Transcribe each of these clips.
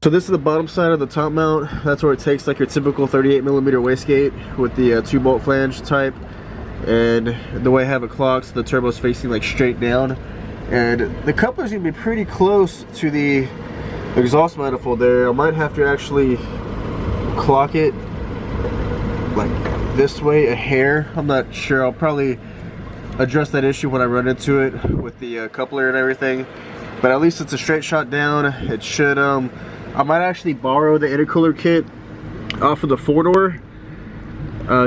So this is the bottom side of the top mount. That's where it takes like your typical 38mm wastegate with the 2-bolt flange type. And the way I have it clocked, the turbo's facing like straight down. And the coupler's gonna be pretty close to the exhaust manifold there. I might have to actually clock it like this way a hair. I'm not sure. I'll probably address that issue when I run into it with the coupler and everything. But at least it's a straight shot down. It should, I might actually borrow the intercooler kit off of the 4-door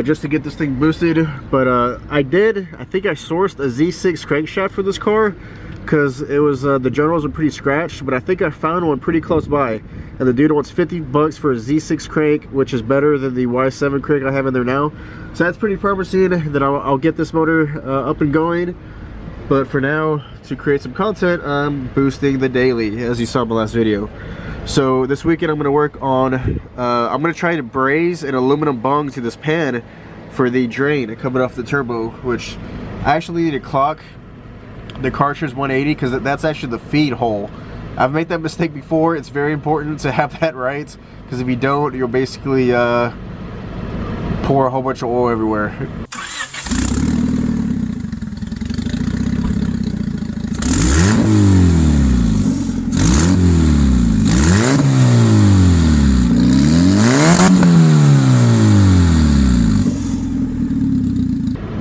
just to get this thing boosted. But I think I sourced a Z6 crankshaft for this car because it was, the generals are pretty scratched, but I think I found one pretty close by. And the dude wants 50 bucks for a Z6 crank, which is better than the Y7 crank I have in there now. So that's pretty promising that I'll get this motor up and going. But for now, to create some content, I'm boosting the daily, as you saw in my last video. So this weekend I'm going to work on, I'm going to try to braze an aluminum bung to this pan for the drain coming off the turbo, which I actually need to clock the cartridge 180 because that's actually the feed hole. I've made that mistake before. It's very important to have that right, because if you don't, you'll basically pour a whole bunch of oil everywhere.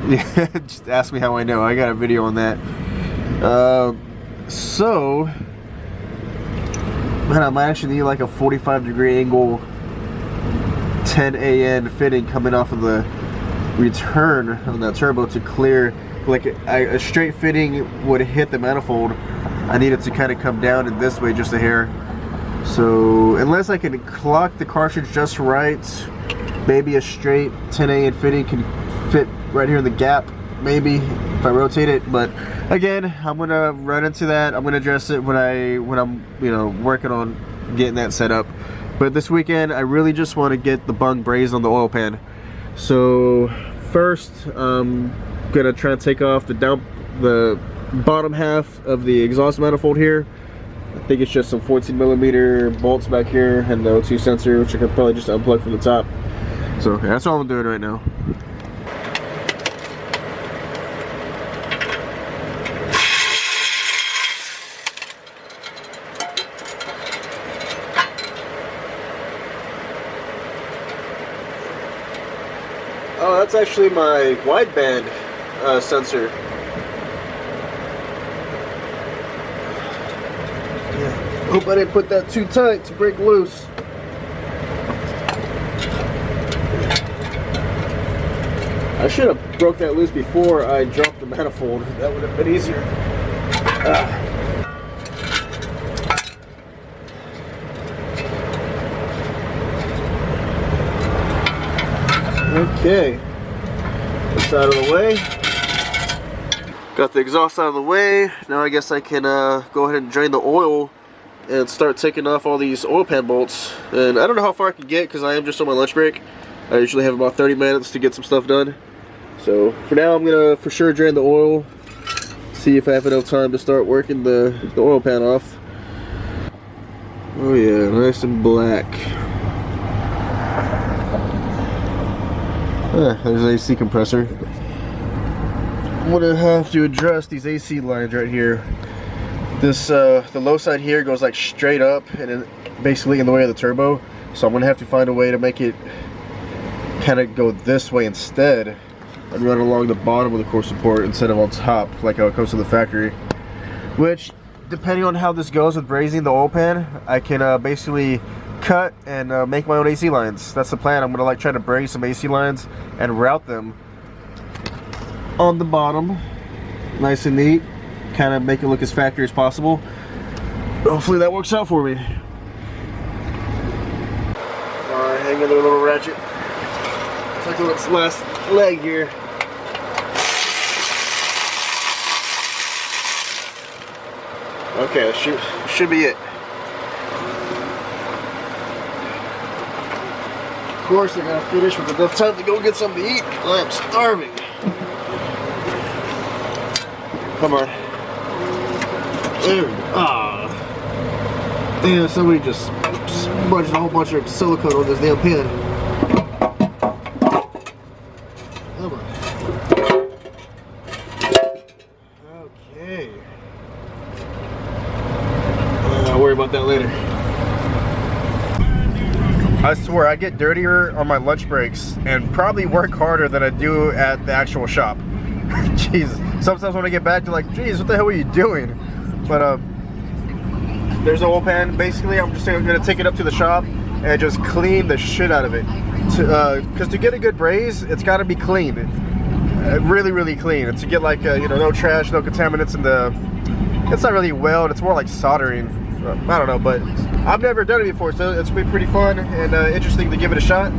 Yeah, just ask me how I know. I got a video on that. So man, I might actually need like a 45-degree angle 10 AN fitting coming off of the return on that turbo to clear. Like a straight fitting would hit the manifold. I need it to kind of come down in this way just a hair. So unless I can clock the cartridge just right, maybe a straight 10 AN fitting can fit right here in the gap, maybe if I rotate it. But again, I'm gonna run into that. I'm gonna address it when I'm working on getting that set up. But this weekend I really just want to get the bung brazed on the oil pan. So first I'm gonna try and take off the bottom half of the exhaust manifold here. I think it's just some 14mm bolts back here and the O2 sensor, which I could probably just unplug from the top. So okay, that's all I'm doing right now. Oh, that's actually my wideband sensor. Yeah. Hope I didn't put that too tight to break loose. I should have broke that loose before I dropped the manifold. That would have been easier. Okay, this out of the way. Got the exhaust out of the way. Now I guess I can go ahead and drain the oil and start taking off all these oil pan bolts. And I don't know how far I can get because I am just on my lunch break. I usually have about 30 minutes to get some stuff done. So for now I'm gonna for sure drain the oil, see if I have enough time to start working the oil pan off. Oh yeah, nice and black. There's an AC compressor. I'm gonna have to address these AC lines right here. This the low side here goes like straight up and basically in the way of the turbo. So I'm gonna have to find a way to make it kind of go this way instead and run along the bottom of the core support instead of on top like how it comes to the factory. Which, depending on how this goes with brazing the oil pan, I can basically cut and make my own AC lines. That's the plan. I'm gonna like try to braze some AC lines and route them on the bottom, nice and neat, kind of make it look as factory as possible. Hopefully that works out for me. Alright, hang in there, little ratchet. Take its last leg here. Okay, that should be it. Of course, I gotta finish with enough time to go get something to eat. I am starving. Come on. There we go. Ah. Damn, somebody just smudged a whole bunch of silicone on this damn pan. Okay. I'll worry about that later. I swear, I get dirtier on my lunch breaks and probably work harder than I do at the actual shop. Jeez, sometimes when I get back to like, geez, what the hell are you doing? But there's a whole pan. Basically, I'm just gonna take it up to the shop and just clean the shit out of it. Because to get a good braze, it's got to be clean, really, really clean. And to get like you know, no trash, no contaminants in the. It's not really weld. It's more like soldering. I don't know, but I've never done it before, so it's been pretty fun and interesting to give it a shot.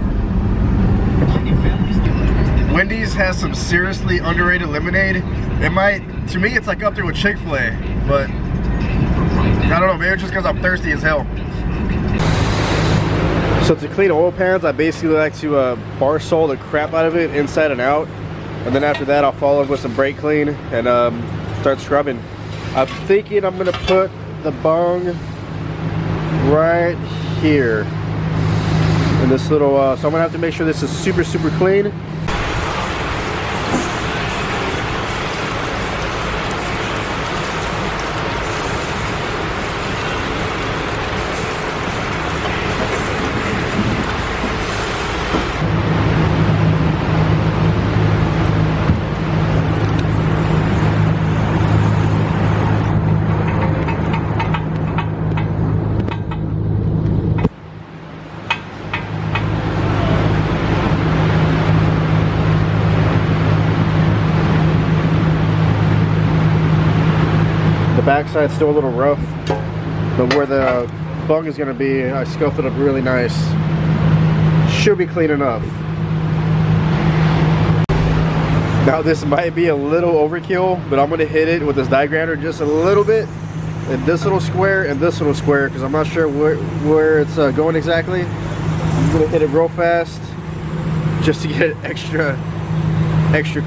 Wendy's has some seriously underrated lemonade. It might, to me, it's like up there with Chick-fil-A, but I don't know, maybe it's just because I'm thirsty as hell. So to clean oil pans, I basically like to bar sole the crap out of it inside and out, and then after that I'll follow up with some brake clean and start scrubbing. I'm thinking I'm gonna put the bung right here in this little so I'm gonna have to make sure this is super clean. Backside's still a little rough, but where the bung is going to be, I scuffed it up really nice. Should be clean enough. Now this might be a little overkill, but I'm going to hit it with this die grinder just a little bit, and this little square and this little square, because I'm not sure where it's going exactly. I'm going to hit it real fast just to get it extra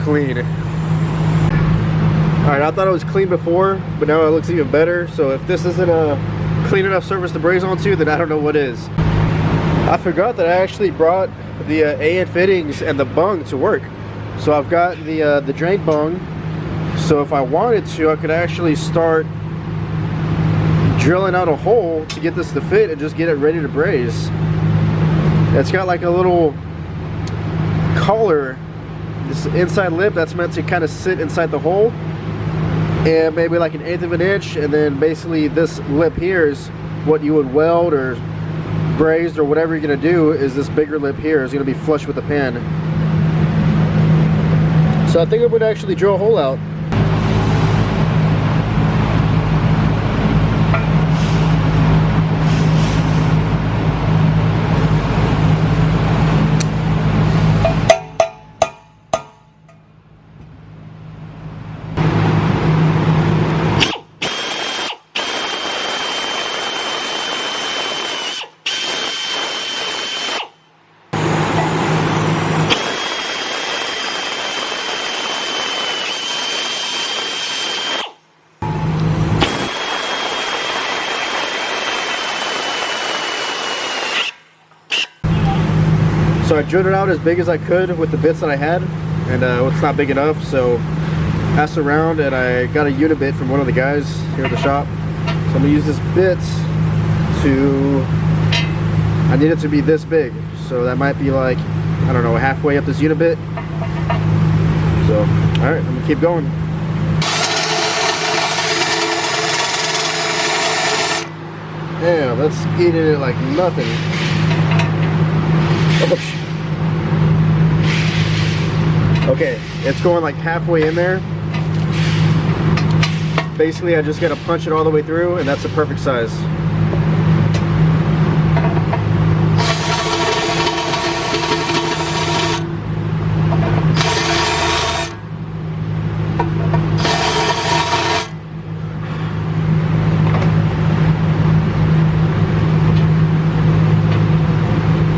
clean. Alright, I thought it was clean before, but now it looks even better. So if this isn't a clean enough surface to braze onto, then I don't know what is. I forgot that I actually brought the AN fittings and the bung to work. So I've got the drain bung. So if I wanted to, I could actually start drilling out a hole to get this to fit and just get it ready to braze. It's got like a little collar, this inside lip that's meant to kind of sit inside the hole. And maybe like 1/8 of an inch, and then basically this lip here is what you would weld or brazed or whatever you're gonna do. Is this bigger lip here is gonna be flush with the pan. So I think I'm gonna actually drill a hole out. So I drilled it out as big as I could with the bits that I had, and it's not big enough, so I asked around and I got a unibit from one of the guys here at the shop. So I'm gonna use this bit to, I need it to be this big, so that might be like, I don't know, halfway up this unibit. So, alright, I'm gonna keep going. Damn, that's eating it like nothing. Oh, okay, it's going like halfway in there. Basically, I just gotta punch it all the way through, and that's the perfect size.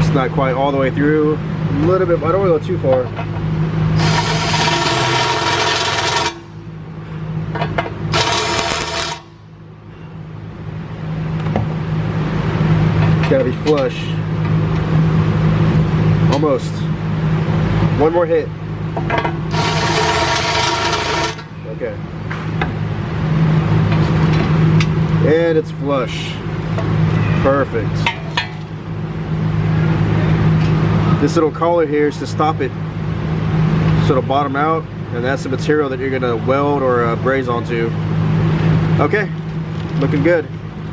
It's not quite all the way through. A little bit, I don't want to go too far. gotta be flush. Almost. One more hit. Okay. And it's flush. Perfect. This little collar here is to stop it so it'll bottom out, and that's the material that you're gonna weld or braze onto. Okay, looking good.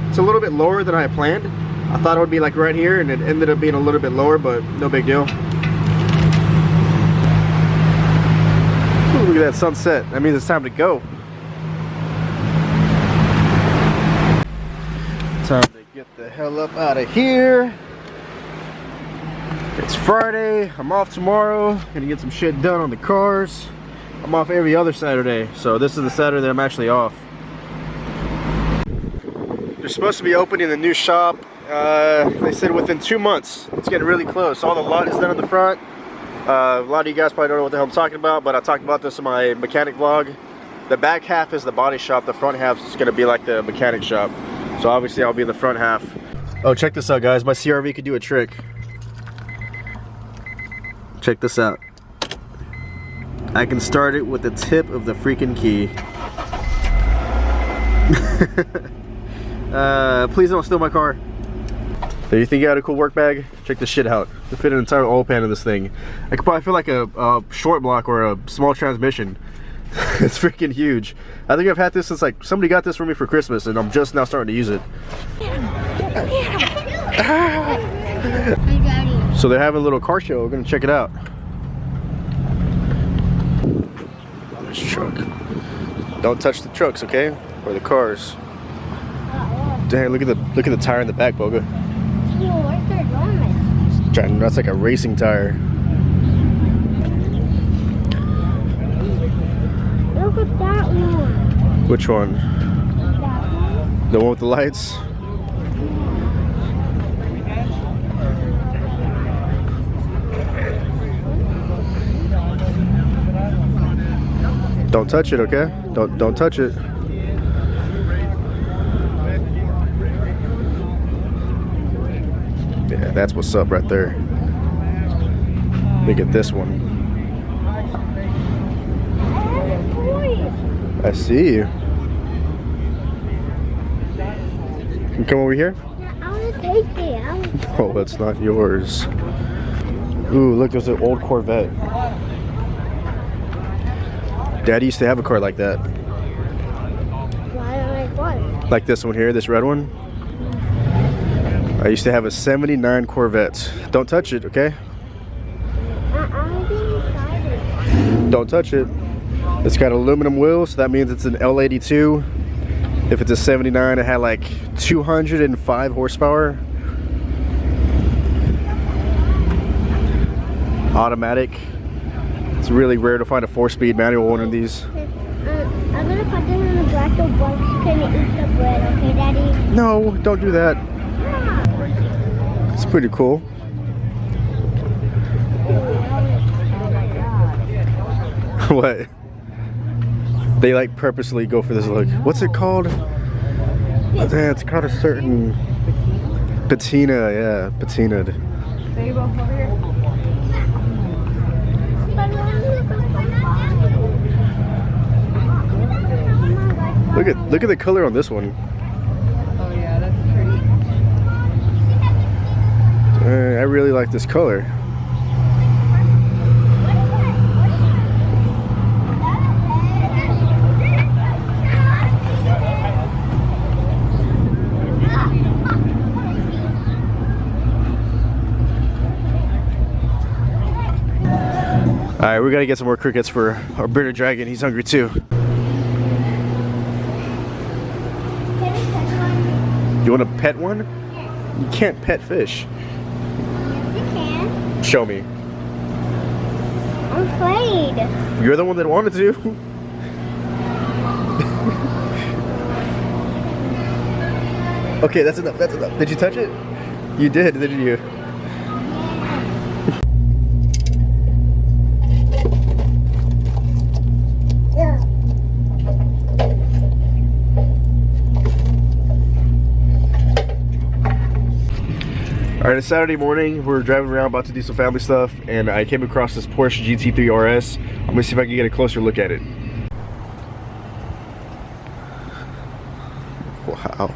It's a little bit lower than I had planned. I thought it would be like right here, and it ended up being a little bit lower, but no big deal. Ooh, look at that sunset. That means it's time to go. Time to get the hell up out of here. It's Friday. I'm off tomorrow. Gonna get some shit done on the cars. I'm off every other Saturday, so this is the Saturday that I'm actually off. They're supposed to be opening the new shop. They said within 2 months. It's getting really close. All the lot is done in the front. A lot of you guys probably don't know what the hell I'm talking about, but I talked about this in my mechanic vlog. The back half is the body shop. The front half is gonna be like the mechanic shop. So obviously I'll be in the front half. Oh, check this out, guys. My CRV could do a trick. Check this out. I can start it with the tip of the freaking key. Please don't steal my car. Do you think you had a cool work bag? Check this shit out. To fit an entire oil pan in this thing. I could probably feel like a short block or a small transmission. It's freaking huge. I think I've had this since like somebody got this for me for Christmas, and I'm just now starting to use it. So they're having a little car show. We're gonna check it out. This truck. Don't touch the trucks, okay? Or the cars. Dang, look at the tire in the back, Boga. That's like a racing tire. Look at that one. Which one? That one. The one with the lights? Don't touch it, okay? Don't touch it. Yeah, that's what's up right there. Look at this one. I see you. You come over here? I want to take it. Oh, that's not yours. Ooh, look, there's an old Corvette. Daddy used to have a car like that. Like what? Like this one here, this red one. I used to have a 79 Corvette. Don't touch it, okay? I'm being excited. Don't touch it. It's got aluminum wheels, so that means it's an L82. If it's a 79, it had like 205 horsepower. Automatic. It's really rare to find a 4-speed manual one of these. I'm gonna put them in the black so bugs can eat the bread, okay, Daddy? No, don't do that. Yeah. It's pretty cool. What? They like purposely go for this look. What's it called? It's called a certain patina, yeah, patinaed. Look at the color on this one. Oh yeah, that's pretty. I really like this color. Alright, we gotta get some more crickets for our bearded dragon. He's hungry too. You want to pet one? You can't pet fish. Yes, you can. Show me. I'm afraid. You're the one that wanted to. Okay, that's enough. That's enough. Did you touch it? You did, didn't you? Alright, it's Saturday morning. We're driving around about to do some family stuff, and I came across this Porsche GT3 RS. I'm gonna see if I can get a closer look at it. Wow.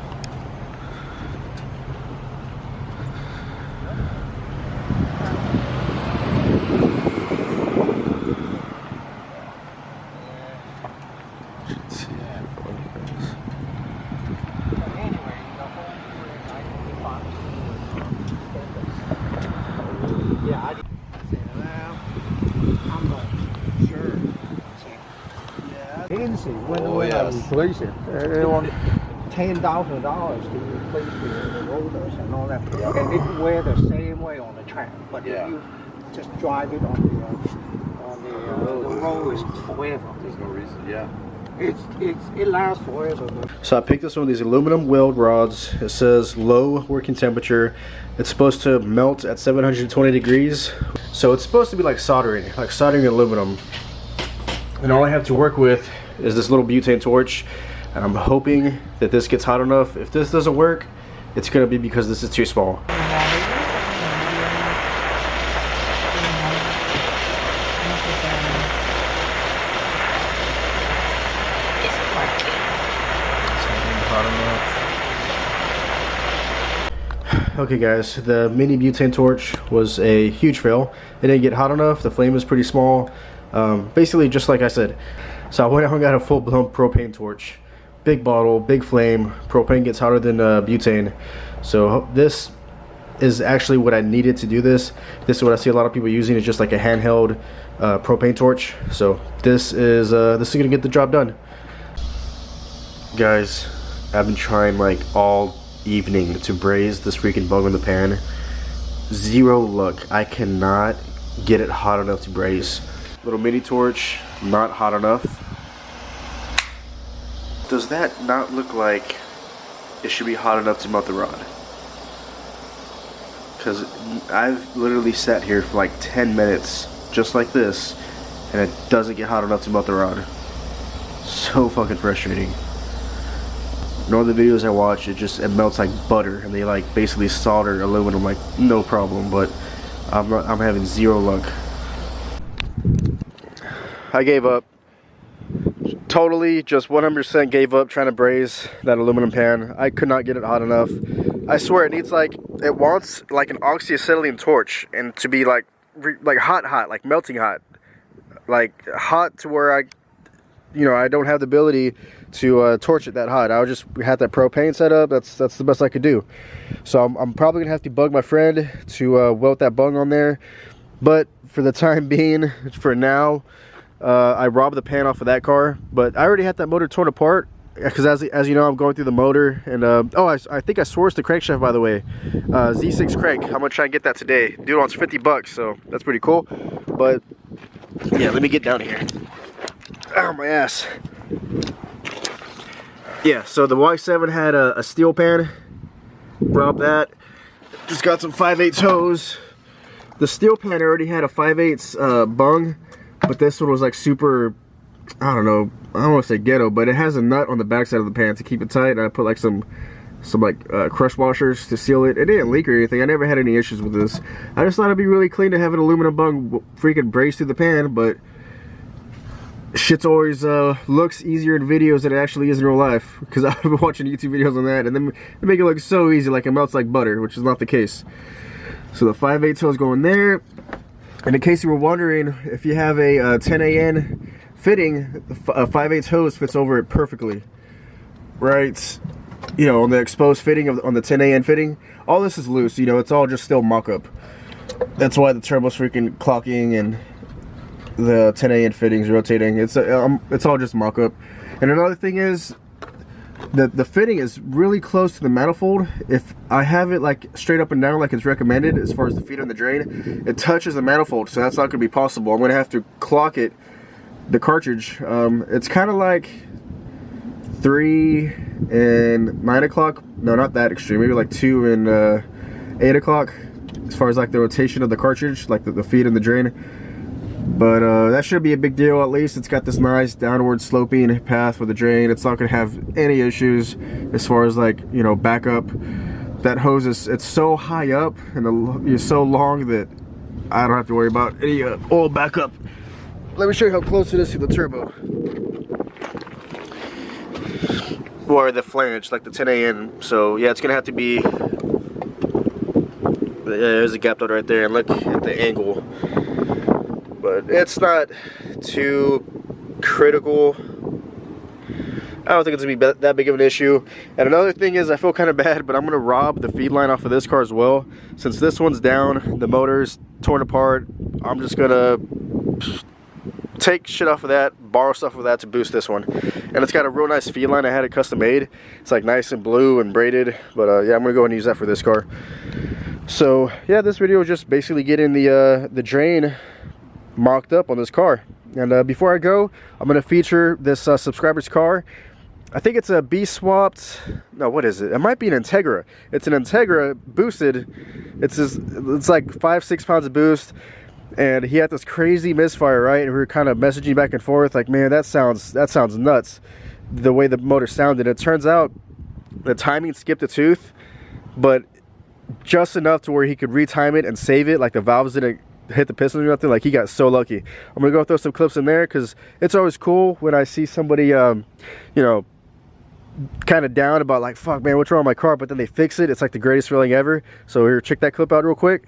When I was replacing, they want $10,000 to replace the rotors and all that. And it wear the same way on the track, but if you just drive it on the road, it's forever. There's no reason, yeah. It lasts forever. So I picked up some of these aluminum weld rods. It says low working temperature. It's supposed to melt at 720 degrees. So it's supposed to be like soldering aluminum. And all I have to work with is this little butane torch. And I'm hoping that this gets hot enough. If this doesn't work, it's gonna be because this is too small. Okay guys, the mini butane torch was a huge fail. It didn't get hot enough. The flame is pretty small. Basically just like I said. So I went out and got a full-blown propane torch. Big bottle, big flame. Propane gets hotter than butane. So this is actually what I needed to do this. This is what I see a lot of people using. It's just like a handheld propane torch. So this is gonna get the job done. Guys, I've been trying like all evening to braise this freaking bung on the pan. Zero luck. I cannot get it hot enough to braise. Little mini torch, not hot enough. Does that not look like it should be hot enough to melt the rod? Because I've literally sat here for like 10 minutes just like this and it doesn't get hot enough to melt the rod. So fucking frustrating. In all the videos I watch, it melts like butter, and they like basically solder aluminum like no problem. But I'm having zero luck. I gave up. Totally, just 100% gave up trying to braise that aluminum pan. I could not get it hot enough. I swear it wants like an oxyacetylene torch, and to be like hot, like melting hot, like hot to where I don't have the ability to torch it that hot. I would just have that propane set up. That's the best I could do. So I'm probably gonna have to bug my friend to weld that bung on there. But for the time being, for now, I robbed the pan off of that car. But I already had that motor torn apart because as you know, I'm going through the motor. And I think I sourced the crankshaft, by the way. Z6 crank. I'm gonna try and get that today. Dude wants $50, so that's pretty cool. But yeah, let me get down here. Ow, my ass. Yeah, so the Y7 had a steel pan. Robbed that. Just got some 5/8 hose. The steel pan already had a 5/8 bung, but this one was like super, I don't know, I don't want to say ghetto, but it has a nut on the backside of the pan to keep it tight. And I put like some crush washers to seal it. It didn't leak or anything. I never had any issues with this. I just thought it'd be really clean to have an aluminum bung freaking brace through the pan, but shit's always looks easier in videos than it actually is in real life, because I've been watching YouTube videos on that and then they make it look so easy, like it melts like butter, which is not the case. So the 5/8 hose going there. And in case you were wondering, if you have a 10AN fitting, a 5/8 hose fits over it perfectly, right? You know, on the exposed fitting on the 10AN fitting, all this is loose. You know, it's all just still mock-up. That's why the turbo's freaking clocking and the 10AN fittings rotating. It's all just mock-up. And another thing is the fitting is really close to the manifold. If I have it like straight up and down like it's recommended as far as the feet on the drain, it touches the manifold, so that's not gonna be possible. I'm gonna have to clock it, the cartridge. It's kind of like 3 and 9 o'clock. No, not that extreme. Maybe like 2 and 8 o'clock as far as like the rotation of the cartridge, like the feet in the drain. But that should be a big deal. At least it's got this nice downward sloping path for the drain. It's not going to have any issues as far as like, you know, backup. that hose is, it's so high up and it's so long that I don't have to worry about any oil backup. Let me show you how close it is to the turbo. Or the flange, like the 10AN. So yeah, it's gonna have to be, there's a gap out right there, and look at the angle. But it's not too critical. I don't think it's gonna be that big of an issue. And another thing is, I feel kind of bad, but I'm gonna rob the feed line off of this car as well. Since this one's down, the motor's torn apart, I'm just gonna take shit off of that, borrow stuff of that to boost this one. And it's got a real nice feed line. I had it custom made. It's like nice and blue and braided. But yeah, I'm gonna go and use that for this car. So yeah, this video is just basically getting the drain mocked up on this car. And before I go, I'm gonna feature this subscriber's car. I think it's a B-swapped, no, what is it? It might be an Integra. It's an Integra boosted. It's like 5-6 pounds of boost. And he had this crazy misfire, right? And we were kind of messaging back and forth, like, man, that sounds nuts, the way the motor sounded. It turns out the timing skipped a tooth, but just enough to where he could retime it and save it. Like the valves didn't hit the piston or nothing. Like, he got so lucky. I'm gonna go throw some clips in there because it's always cool when I see somebody, you know, kind of down about like, fuck, man, what's wrong with my car? But then they fix it. It's like the greatest feeling ever. So here, check that clip out real quick.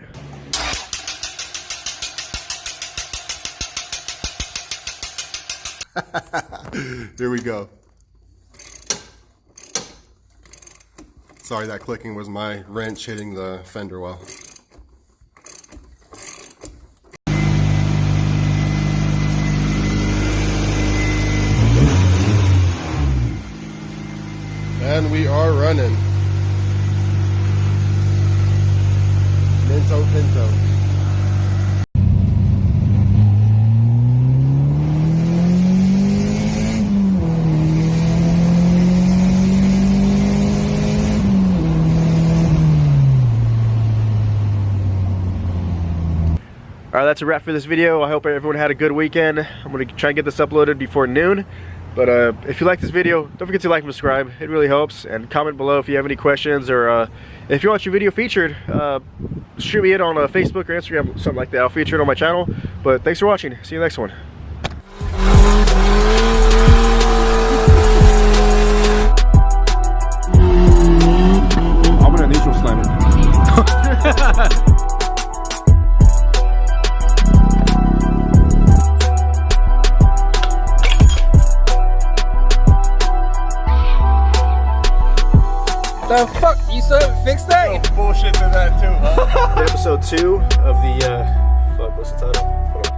Here we go. Sorry, that clicking was my wrench hitting the fender well. And we are running. Minto Pinto. Alright, that's a wrap for this video. I hope everyone had a good weekend. I'm going to try and get this uploaded before noon. But if you like this video, don't forget to like and subscribe. It really helps. And comment below if you have any questions, or if you want your video featured, shoot me it on Facebook or Instagram, something like that. I'll feature it on my channel. But thanks for watching. See you next one. I'm gonna neutral slam it. The fuck? You still haven't fixed that? Oh, bullshit to that too, huh? Episode 2 of the, fuck, what's the title? Hold on.